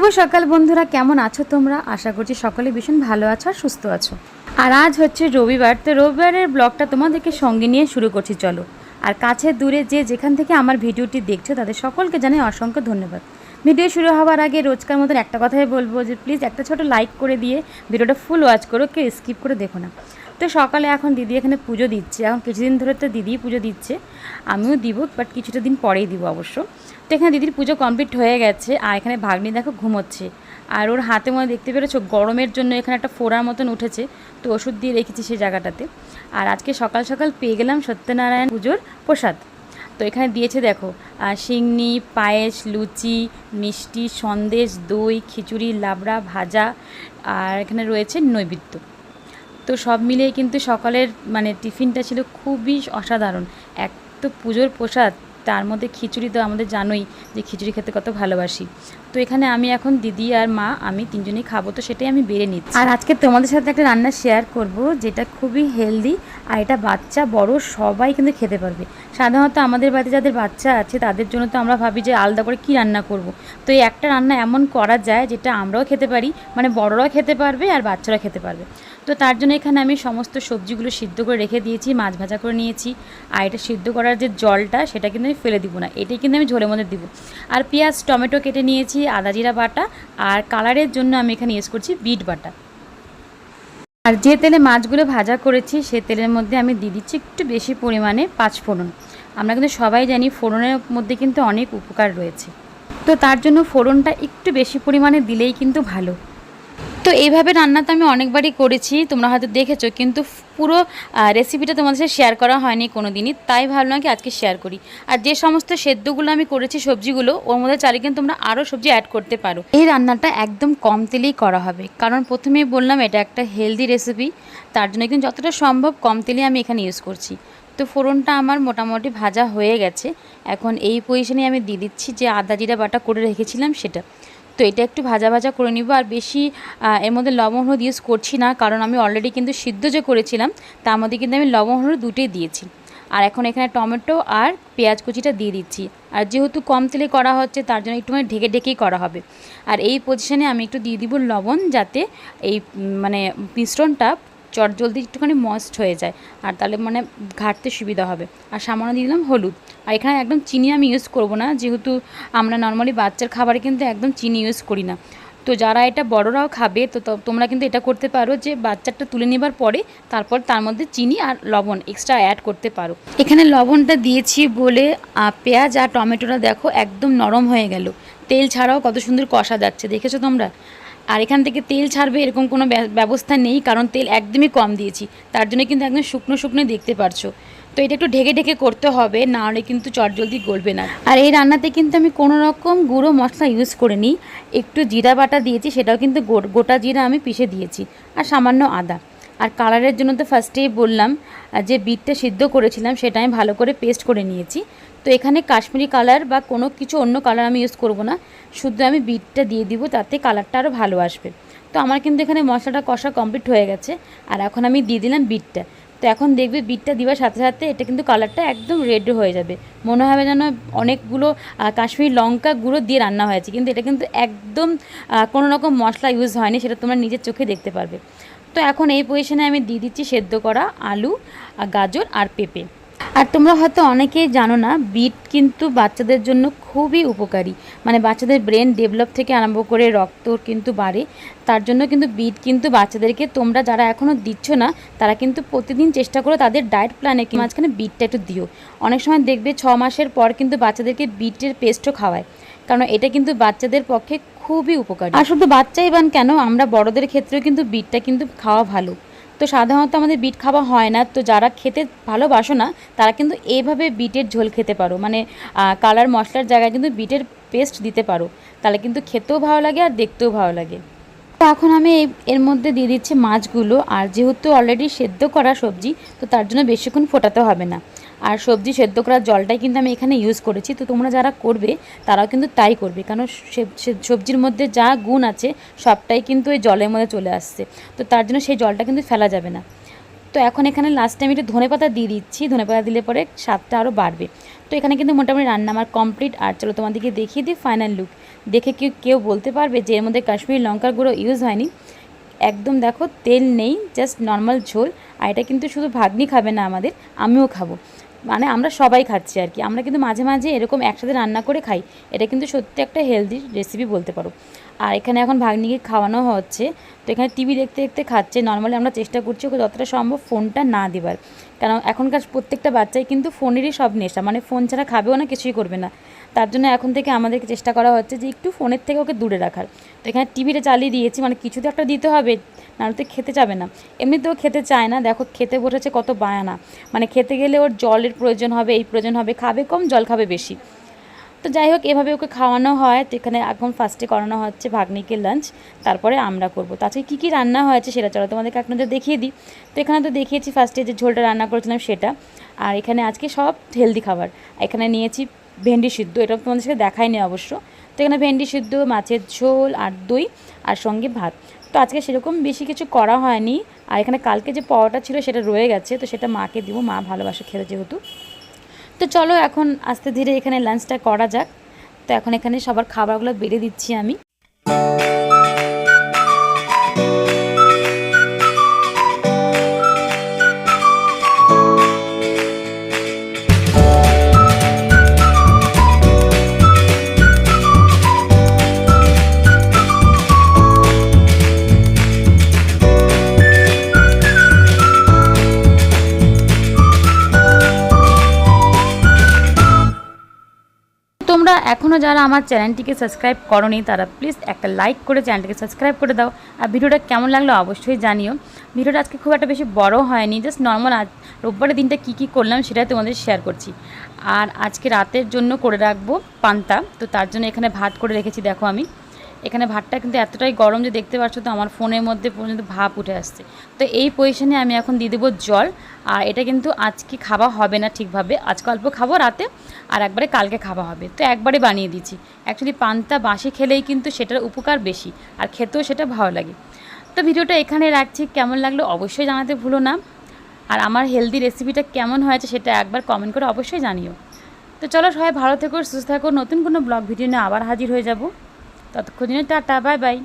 শুভ সকাল বন্ধুরা, কেমন আছো তোমরা? আশা করছি সকলে ভীষণ ভালো আছো আর সুস্থ আছো। আর আজ হচ্ছে রবিবার, তো রবিবারের ব্লগটা তোমাদেরকে সঙ্গে নিয়ে শুরু করছি চলো। আর কাছে দূরে যে যেখান থেকে আমার ভিডিওটি দেখছো তাদের সকলকে জানাই অসংখ্য ধন্যবাদ। ভিডিও শুরু হওয়ার আগে রোজকার মতন একটা কথাই বলবো যে প্লিজ একটা ছোট লাইক করে দিয়ে ভিডিওটা ফুল ওয়াচ করো, কেউ স্কিপ করে দেখো না। তো সকালে এখন দিদি এখানে পুজো দিচ্ছে, এখন কিছুদিন ধরে তো দিদিই পুজো দিচ্ছে, আমিও দিব, বাট কিছুটা দিন পরেই দিব অবশ্য। তো এখানে দিদির পুজো কমপ্লিট হয়ে গেছে, আর এখানে ভাগ্নি দেখো ঘুমোচ্ছে, আর ওর হাতে মনে দেখতে পেরেছো গরমের জন্য এখানে একটা ফোড়ার মতন উঠেছে, তো ওষুধ দিয়ে রেখেছি সেই জায়গাটাতে। আর আজকে সকাল সকাল পেয়ে গেলাম সত্যনারায়ণ পুজোর প্রসাদ। তো এখানে দিয়েছে দেখো সিংনি, পায়েস, লুচি, মিষ্টি, সন্দেশ, দই, খিচুড়ি, লাবড়া, ভাজা, আর এখানে রয়েছে নৈবেদ্য। তো সব মিলিয়ে কিন্তু সকালের টিফিনটা ছিল খুবই অসাধারণ। এক তো পুজোর প্রসাদ, তার মধ্যে খিচুড়ি, তো আমাদের জানোই যে খিচুড়ি খেতে কত ভালোবাসি। তো এখানে আমি এখন দিদি আর মা আমি তিনজনেই খাবো, তো সেটাই আমি বেড়ে নিচ্ছি। আর আজকে তোমাদের সাথে একটা রান্না শেয়ার করব যেটা খুবই হেলদি, আর এটা বাচ্চা বড় সবাই কিন্তু খেতে পারবে। সাধারণত আমাদের বাড়িতে যাদের বাচ্চা আছে তাদের জন্য তো আমরা ভাবি যে আলাদা করে কী রান্না করব। তো এই একটা রান্না এমন করা যায় যেটা আমরাও খেতে পারি, বড়রাও খেতে পারবে আর বাচ্চারাও খেতে পারবে। তো তার জন্য এখানে আমি সমস্ত সবজিগুলো সিদ্ধ করে রেখে দিয়েছি, মাছ ভাজা করে নিয়েছি। আর এটা সিদ্ধ করার যে জলটা সেটা কিন্তু আমি ফেলে দিব না, এটাই কিন্তু আমি ঝোলের মধ্যে দিব। আর পেঁয়াজ টমেটো কেটে নিয়েছি, আদা জিরা বাটা, আর কালারের জন্য আমি এখানে ইউজ করছি বিট বাটা। আর যে তেলে মাছগুলো ভাজা করেছি সে তেলের মধ্যে আমি দিয়ে দিচ্ছি একটু বেশি পরিমাণে পাঁচফোড়ন। আমরা কিন্তু সবাই জানি ফোড়নের মধ্যে কিন্তু অনেক উপকার রয়েছে, তো তার জন্য ফোড়নটা একটু বেশি পরিমাণে দিলেই কিন্তু ভালো। তো এইভাবে রান্না তো আমি অনেকবারই করেছি, তোমরা হয়তো দেখেছো, কিন্তু পুরো রেসিপিটা তোমাদের সাথে শেয়ার করা হয়নি কোনো দিনই, তাই ভাবলাম কি আজকে শেয়ার করি। আর যে সমস্ত সেদ্ধগুলো আমি করেছি সবজিগুলো, ওর মধ্যে চাইলে কিন্তু তোমরা আরও সবজি অ্যাড করতে পারো। এই রান্নাটা একদম কম তেলেই করা হবে, কারণ প্রথমেই বললাম এটা একটা হেলদি রেসিপি, তার জন্য কিন্তু যতটা সম্ভব কম তেলে আমি এখানে ইউজ করছি। তো ফোড়নটা আমার মোটামুটি ভাজা হয়ে গেছে, এখন এই পজিশনে আমি দিয়ে দিচ্ছি যে আদা জিরা বাটা করে রেখেছিলাম সেটা। তো এটা একটু ভাজা ভাজা করে নিব, আর বেশি এর মধ্যে লবণ হলুদ ইউজ করছি না, কারণ আমি অলরেডি কিন্তু সিদ্ধ যে করেছিলাম তার মধ্যে কিন্তু আমি লবণ হলুদ দুটোই দিয়েছি। আর এখন এখানে টমেটো আর পেঁয়াজ কুচিটা দিয়ে দিচ্ছি, আর যেহেতু কম তেলে করা হচ্ছে তার জন্য একটু ঢেকে ঢেকেই করা হবে। আর এই পজিশনে আমি একটু দিয়ে দিব লবণ, যাতে এই মিশ্রণটা চটজলদি একটুখানি মস্ট হয়ে যায়, আর তাহলে ঘাঁটতে সুবিধা হবে। আর সামান্য দিয়ে দিলাম হলুদ। আর এখানে একদম চিনি আমি ইউজ করব না, যেহেতু আমরা নর্মালি বাচ্চার খাবারে কিন্তু একদম চিনি ইউজ করি না। তো যারা এটা বড়রাও খাবে, তো তোমরা কিন্তু এটা করতে পারো যে বাচ্চাটা তুলে নেবার পরে তারপর তার মধ্যে চিনি আর লবণ এক্সট্রা অ্যাড করতে পারো। এখানে লবণটা দিয়েছি বলে পেঁয়াজ আর টমেটোটা দেখো একদম নরম হয়ে গেল, তেল ছাড়াও কত সুন্দর কষা যাচ্ছে, দেখেছো তোমরা? আর এখান থেকে তেল ছাড়বে এরকম কোনো ব্যবস্থা নেই, কারণ তেল একদমই কম দিয়েছি, তার জন্য কিন্তু একদম শুকনো শুকনো দেখতে পারছো। তো এটা একটু ঢেকে ঢেকে করতে হবে, না হলে কিন্তু চটজলদি গলবে না। আর এই রান্নাতে কিন্তু আমি কোনো রকম গুঁড়ো মশলা ইউজ করিনি, একটু জিরা বাটা দিয়েছি, সেটাও কিন্তু গোটা জিরা আমি পিষে দিয়েছি, আর সামান্য আদা। আর কালারের জন্য তো ফার্স্টেই বললাম যে বিটটা সিদ্ধ করেছিলাম সেটা আমি ভালো করে পেস্ট করে নিয়েছি। তো এখানে কাশ্মীরি কালার বা কোনো কিছু অন্য কালার আমি ইউজ করব না, শুধু আমি বিটটা দিয়ে দিব, তাতে কালারটা আরও ভালো আসবে। তো আমার কিন্তু এখানে মশলাটা কষা কমপ্লিট হয়ে গেছে, আর এখন আমি দিয়ে দিলাম বিটটা। তো এখন দেখবে বিটটা দেওয়ার সাথে সাথে এটা কিন্তু কালারটা একদম রেড হয়ে যাবে, মনে হবে যেন অনেকগুলো কাশ্মীরি লঙ্কা গুঁড়ো দিয়ে রান্না হয়েছে, কিন্তু এটা কিন্তু একদম কোনো রকম মশলা ইউজ হয়নি, সেটা তোমরা নিজের চোখে দেখতে পারবে। তো এখন এই পজিশনে আমি দিয়ে দিচ্ছি সেদ্ধ করা আলু, গাজর আর পেঁপে। আর তোমরা হয়তো অনেকেই জানো না, বিট কিন্তু বাচ্চাদের জন্য খুবই উপকারী, বাচ্চাদের ব্রেন ডেভেলপ থেকে আরম্ভ করে রক্ত কিন্তু বাড়ে, তার জন্য কিন্তু বিট কিন্তু বাচ্চাদেরকে, তোমরা যারা এখনও দিচ্ছ না তারা কিন্তু প্রতিদিন চেষ্টা করো তাদের ডায়েট প্ল্যানে কি মাঝখানে বিটটা একটু দিও। অনেক সময় দেখবে 6 মাসের পর কিন্তু বাচ্চাদেরকে বিটের পেস্টও খাওয়ায়, কারণ এটা কিন্তু বাচ্চাদের পক্ষে খুবই উপকারী। আর শুধু বাচ্চাই বান কেন, আমরা বড়দের ক্ষেত্রেও কিন্তু বিটটা কিন্তু খাওয়া ভালো। তো সাধারণত আমাদের বিট খাওয়া হয় না, তো যারা খেতে ভালোবাসো না তারা কিন্তু এইভাবে বিটের ঝোল খেতে পারো, কালার মশলার জায়গায় কিন্তু বিটের পেস্ট দিতে পারো, তাহলে কিন্তু খেতেও ভালো লাগে আর দেখতেও ভালো লাগে। তো এখন আমি এর মধ্যে দিয়ে দিচ্ছি মাছগুলো, আর যেহেতু অলরেডি সেদ্ধ করা সবজি, তো তার জন্য বেশিক্ষণ ফোটাতে হবে না। আর সবজি সেদ্ধ করার জলটাই কিন্তু আমি এখানে ইউজ করেছি, তো তোমরা যারা করবে তারাও কিন্তু তাই করবে, কারণ সবজির মধ্যে যা গুণ আছে সবটাই কিন্তু ওই জলের মধ্যে চলে আসছে, তো তার জন্য সেই জলটা কিন্তু ফেলা যাবে না। তো এখন এখানে লাস্টে আমি একটু ধনেপাতা দিয়ে দিচ্ছি, ধনেপাতা দিলে পরে স্বাদটা আরও বাড়বে। তো এখানে কিন্তু মোটামুটি রান্না আমার কমপ্লিট, আর চলো তোমাদেরকে দেখিয়ে দিই ফাইনাল লুক। দেখে কেউ বলতে পারবে যে এর মধ্যে কাশ্মীরি লঙ্কার গুঁড়ো ইউজ হয়নি? একদম দেখো তেল নেই, জাস্ট নর্মাল ঝোল। আর এটা কিন্তু শুধু ভাগ্নি খাবে না আমাদের, আমিও খাবো, মানে আমরা সবাই খাচ্ছি আর কি। আমরা কিন্তু মাঝে মাঝে এরকম একসাথে রান্না করে খাই। এটা কিন্তু সত্যি একটা হেলদি রেসিপি বলতে পারো। আর এখানে এখন ভাগ্নিকে খাওয়ানো হচ্ছে, তো এখানে টিভি দেখতে দেখতে খাচ্ছে। নর্মালি আমরা চেষ্টা করছি ওকে যতটা সম্ভব ফোনটা না দেবার, কারণ এখনকার প্রত্যেকটা বাচ্চাই কিন্তু ফোনেরই সব নেশা, মানে ফোন ছাড়া খাবেও না, কিছুই করবে না। তার জন্য এখন থেকে আমাদেরকে চেষ্টা করা হচ্ছে যে একটু ফোনের থেকে ওকে দূরে রাখার। তো এখানে টিভিটা চালিয়ে দিয়েছি, মানে কিছু তো একটা দিতে হবে, নাহলে তো খেতে যাবে না। এমনিতেও খেতে চায় না, দেখো খেতে বসেছে কত বায়ানা, মানে খেতে গেলে ওর জলের প্রয়োজন হবে, এই প্রয়োজন হবে, খাবে কম জল খাবে বেশি। তো যাই হোক, এভাবে ওকে খাওয়ানো হয়। তো এখানে এখন ফার্স্টে করানো হচ্ছে ভাগ্নিকে লাঞ্চ, তারপরে আমরা করবো। তাছাড়া কী কী রান্না হয়েছে সেটা চলো তোমাদেরকে এক নজর দেখিয়ে দিই। তো এখানে তো দেখিয়েছি ফার্স্টে যে ঝোলটা রান্না করেছিলাম সেটা। আর এখানে আজকে সব হেলদি খাবার। এখানে নিয়েছি ভেন্ডি সিদ্ধ, এটা তোমাদের সাথে দেখায়নি অবশ্য। তো এখানে ভেন্ডি সিদ্ধ, মাছের ঝোল আর দই, আর সঙ্গে ভাত। তো আজকে সেরকম বেশি কিছু করা হয়নি। আর এখানে কালকে যে পাওয়াটা ছিল সেটা রয়ে গেছে, তো সেটা মাকে দিব, মা ভালোবাসে খেতে যেহেতু। তো চলো এখন আস্তে ধীরে এখানে লাঞ্চটা করা যাক। তো এখন এখানে সবার খাবারগুলো বেড়ে দিচ্ছি আমি। তোমরা এখনও যারা আমার চ্যানেলটিকে সাবস্ক্রাইব করোনি তারা প্লিজ একটা লাইক করে চ্যানেলটিকে সাবস্ক্রাইব করে দাও। আর ভিডিওটা কেমন লাগলো অবশ্যই জানিও। ভিডিওটা আজকে খুব একটা বেশি বড় হয়নি, জাস্ট নর্মাল আজ রোববারের দিনটা কী কী করলাম সেটাই তোমাদের শেয়ার করছি। আর আজকে রাতের জন্য করে রাখবো পান্তা, তো তার জন্য এখানে ভাত করে রেখেছি। দেখো আমি এখানে ভাতটা কিন্তু এতটাই গরম যে দেখতে পাচ্ছ, তো আমার ফোনের মধ্যে পর্যন্ত ভাপ উঠে আসছে। তো এই পজিশনে আমি এখন দিয়ে দেবো জল। আর এটা কিন্তু আজকে খাওয়া হবে না ঠিকভাবে, আজকে অল্প খাবো রাতে, আর একবারে কালকে খাওয়া হবে। তো একবারে বানিয়ে দিচ্ছি। অ্যাকচুয়ালি পান্তা বাসি খেলেই কিন্তু সেটার উপকার বেশি, আর খেতেও সেটা ভালো লাগে। তো ভিডিওটা এখানে রাখছি, কেমন লাগলো অবশ্যই জানাতে ভুলো না। আর আমার হেলদি রেসিপিটা কেমন হয়েছে সেটা একবার কমেন্ট করে অবশ্যই জানিও। তো চলো সবাই ভালো থেকো, সুস্থ থাকো, নতুন কোনো ব্লগ ভিডিও নিয়ে আবার হাজির হয়ে যাব। ততক্ষণ টাটা, বাই বাই।